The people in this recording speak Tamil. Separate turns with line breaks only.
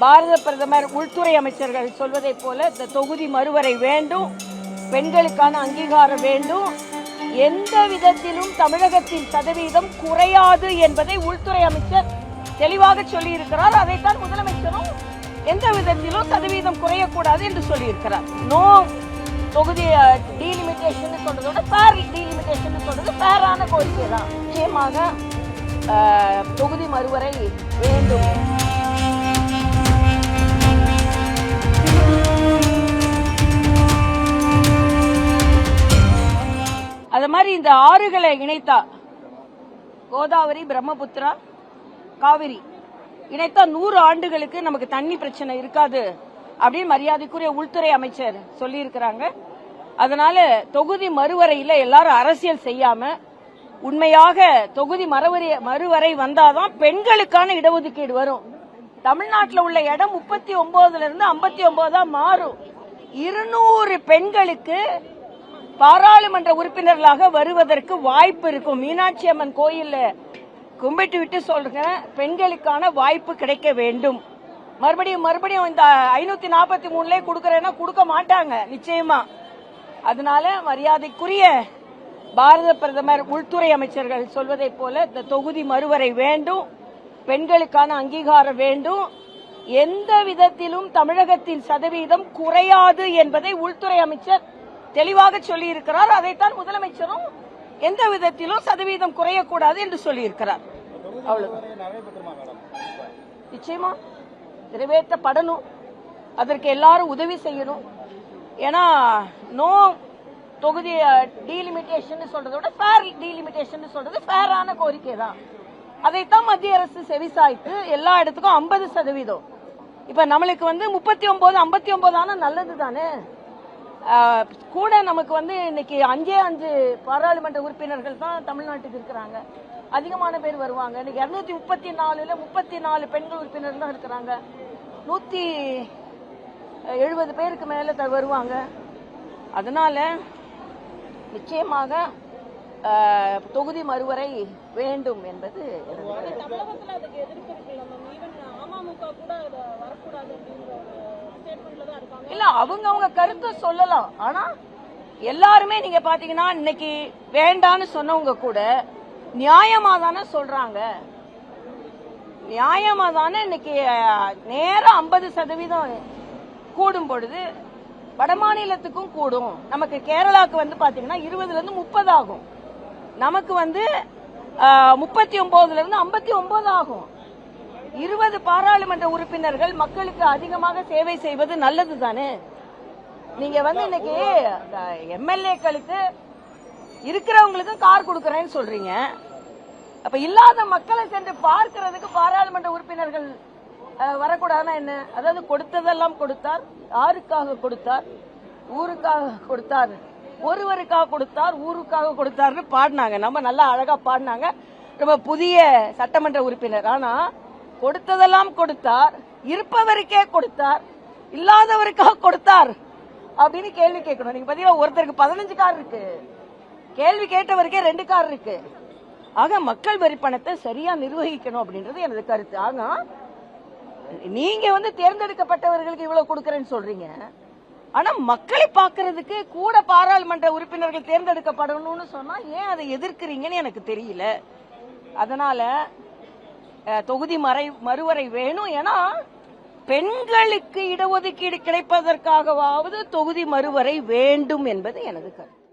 பாரத பிரதமர் உள்துறை அமைச்சர்கள் சொல்வதை போல இந்த தொகுதி மறுவரை வேண்டும், பெண்களுக்கான அங்கீகாரம் வேண்டும், எந்த விதத்திலும் தமிழகத்தின் சதவீதம் குறையாது என்பதை உள்துறை அமைச்சர் தெளிவாக சொல்லியிருக்கிறார். அதைத்தான் முதலமைச்சரும் எந்த விதத்திலும் சதவீதம் குறையக்கூடாது என்று சொல்லியிருக்கிறார். நோ தொகுதி டீலிமிட்டேஷன் சொல்றதை விட ஃபேர் டீலிமிட்டேஷன் சொல்றது ஃபேரான கோரிக்கை தான். நிச்சயமாக தொகுதி மறுவரை வேண்டும். அது மாதிரி இந்த ஆறுகளை இணைத்தா, கோதாவரி, பிரம்மபுத்திரா, காவிரி இணைத்தா 100 ஆண்டுகளுக்கு நமக்கு தண்ணி பிரச்சனை இருக்காது அப்படின்னு மரியாதைக்குரிய உள்துறை அமைச்சர் சொல்லி இருக்கிறாங்க. அதனால தொகுதி மறுவரையில எல்லாரும் அரசியல் செய்யாம உண்மையாக தொகுதி மறுவரை வந்தாதான் பெண்களுக்கான இடஒதுக்கீடு வரும். தமிழ்நாட்டில் உள்ள இடம் 39 இருந்து 59 மாறும். 200 பெண்களுக்கு பாராளுமன்ற உறுப்பினர்களாக வருவதற்கு வாய்ப்பு இருக்கும். மீனாட்சி அம்மன் கோயில்ல கும்பிட்டு விட்டு சொல்றேன், பெண்களுக்கான வாய்ப்பு கிடைக்க வேண்டும். மறுபடியும் இந்த 543 கொடுக்கறேன்னா கொடுக்க மாட்டாங்க நிச்சயமா. அதனால மரியாதைக்குரிய பாரத பிரதமர் உள்துறை அமைச்சர்கள் சொல்வதை போல இந்த தொகுதி மறுவரை வேண்டும், பெண்களுக்கான அங்கீகாரம் வேண்டும், எந்த விதத்திலும் தமிழகத்தின் சதவீதம் குறையாது என்பதை உள்துறை அமைச்சர் தெளிவாக சொல்லியிருக்கிறார். அதைத்தான் முதலமைச்சரும் எந்த விதத்திலும் சதவீதம் குறையக்கூடாது என்று சொல்லியிருக்கிறார். நிச்சயமா நிறைவேற்றப்படணும். அதற்கு எல்லாரும் உதவி செய்யணும். ஏன்னா நோ தொகுதி டீலிமிட்டேஷன் சொல்றதை விட ஃபேர் டீலிமிட்டேஷன் சொல்றது ஃபேரான கோரிக்கை தான். அதைத்தான் மத்திய அரசு செவிசாய்த்து எல்லா இடத்துக்கும் 50%. இப்ப நம்மளுக்கு 39, 59 ஆனா நல்லது தானே. கூட நமக்கு இன்னைக்கு 5 பாராளுமன்ற உறுப்பினர்கள் தான் தமிழ்நாட்டுக்கு இருக்கிறாங்க. அதிகமான பேர் வருவாங்க. இன்னைக்கு 234ல 34 பெண்கள் உறுப்பினர்கள் தான் இருக்கிறாங்க. 170 பேருக்கு மேல வருவாங்க. அதனால நிச்சயமாக தொகுதி மறுவரை வேண்டும் என்பது இல்ல. அவங்க கருத்தை சொல்லலாம். ஆனா எல்லாருமே நீங்க பாத்தீங்கன்னா இன்னைக்கு வேண்டான்னு சொன்னவங்க கூட நியாயமா தானே சொல்றாங்க. நியாயமா தானே இன்னைக்கு நேரம் 50% கூடும் பொழுது வடமாநிலத்துக்கும் கூடும். நமக்கு கேரளாவுக்கு பாத்தீங்கன்னா 20ல இருந்து 30 ஆகும். நமக்கு 39ல இருந்து 59 ஆகும். 20 பாராளுமன்ற உறுப்பினர்கள் மக்களுக்கு அதிகமாக சேவை செய்வது நல்லது தானே. நீங்க இன்னைக்கு எம்எல்ஏக்களுக்கு இருக்கிறவங்களுக்கு கார் கொடுக்கறேன்னு சொல்றீங்க. அப்ப இல்லாத மக்களை சென்று பார்க்கிறதுக்கு பாராளுமன்ற உறுப்பினர்கள் வரக்கூடாதுன்னா என்ன? அதாவது கொடுத்ததெல்லாம் கொடுத்தார். யாருக்காக கொடுத்தார்? ஊருக்காக கொடுத்தார். ஒருவருக்காக கொடுத்தார், ஊருக்காக கொடுத்தார்னு பாடினாங்க. நம்ம நல்லா அழகா பாடினாங்க. ரொம்ப புதிய சட்டமன்ற உறுப்பினர். ஆனா கொடுத்ததெல்லாம் கொடுத்தார், இருப்பவருக்கே கொடுத்தார், இல்லாதவருக்காக கொடுத்தார் அப்படின்னு கேள்வி கேட்கணும். நீங்க பாத்தீங்கன்னா ஒருத்தருக்கு 15 கார் இருக்கு, கேள்வி கேட்டவருக்கே 2 கார் இருக்கு. ஆக மக்கள் வரி பணத்தை சரியா நிர்வகிக்கணும் அப்படின்றது எனது கருத்து. ஆக நீங்க தேர்ந்தெடுக்கப்பட்டவர்களுக்கு இவ்வளவு கொடுக்கறேன்னு சொல்றீங்க. ஆனா மக்களை பாக்குறதுக்கு கூட பாராளுமன்ற உறுப்பினர்கள் தேர்ந்தெடுக்கப்படணும்னு சொன்னா ஏன் அதை எதிர்க்கிறீங்கன்னு எனக்கு தெரியல. அதனால தொகுதி மறுவரை வேணும். ஏன்னா பெண்களுக்கு இடஒதுக்கீடு கிடைப்பதற்காகவாவது தொகுதி மறுவரை வேண்டும் என்பது எனது கருத்து.